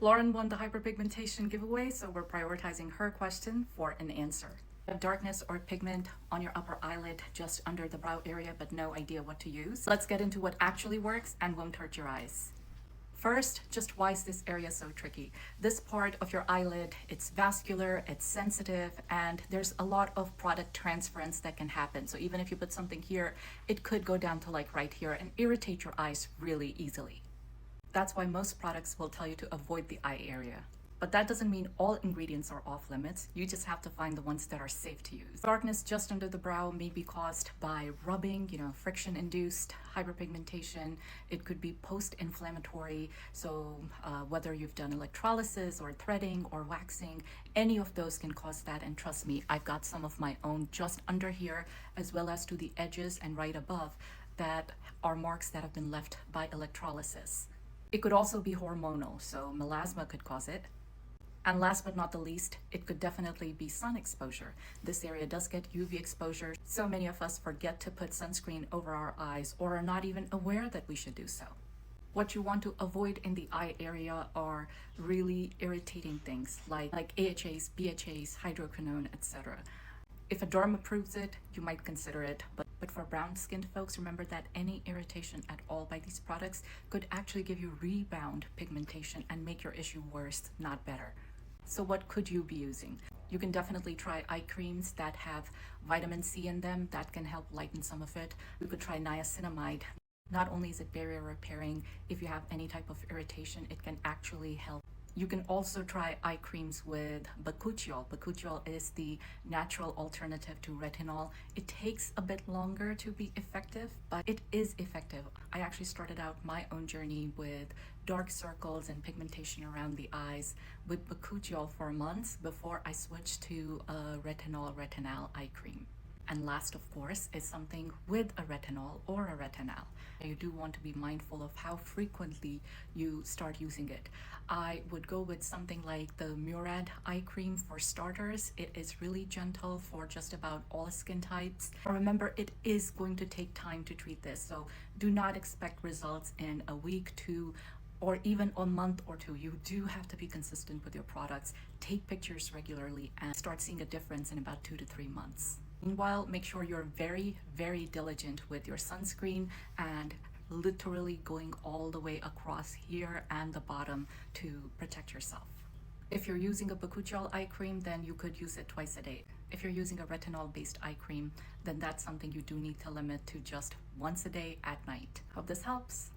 Lauren won the hyperpigmentation giveaway, so we're prioritizing her question for an answer. Have darkness or pigment on your upper eyelid just under the brow area but no idea what to use? Let's get into what actually works and won't hurt your eyes. First, just why is this area so tricky? This part of your eyelid, it's vascular, it's sensitive, and there's a lot of product transference that can happen. So even if you put something here, it could go down to like right here and irritate your eyes really easily. That's why most products will tell you to avoid the eye area. But that doesn't mean all ingredients are off limits. You just have to find the ones that are safe to use. Darkness just under the brow may be caused by rubbing, friction-induced hyperpigmentation. It could be post-inflammatory. So whether you've done electrolysis or threading or waxing, any of those can cause that. And trust me, I've got some of my own just under here, as well as to the edges and right above, that are marks that have been left by electrolysis. It could also be hormonal, so melasma could cause it. And last but not the least, it could definitely be sun exposure. This area does get UV exposure. So many of us forget to put sunscreen over our eyes or are not even aware that we should do so. What you want to avoid in the eye area are really irritating things like AHAs, BHAs, hydroquinone, etc. If a derm approves it, you might consider it, but for brown-skinned folks, remember that any irritation at all by these products could actually give you rebound pigmentation and make your issue worse, not better. So what could you be using? You can definitely try eye creams that have vitamin C in them. That can help lighten some of it. You could try niacinamide. Not only is it barrier repairing, if you have any type of irritation, it can actually help. You can also try eye creams with bakuchiol. Bakuchiol is the natural alternative to retinol. It takes a bit longer to be effective, but it is effective. I actually started out my own journey with dark circles and pigmentation around the eyes with bakuchiol for months before I switched to a retinol eye cream. And last, of course, is something with a retinol or a retinal. You do want to be mindful of how frequently you start using it. I would go with something like the Murad eye cream for starters. It is really gentle for just about all skin types. Remember, it is going to take time to treat this, so do not expect results in a week, 2, or even a month or 2. You do have to be consistent with your products. Take pictures regularly and start seeing a difference in about 2 to 3 months. Meanwhile, make sure you're very, very diligent with your sunscreen and literally going all the way across here and the bottom to protect yourself. If you're using a bakuchiol eye cream, then you could use it twice a day. If you're using a retinol-based eye cream, then that's something you do need to limit to just once a day at night. Hope this helps.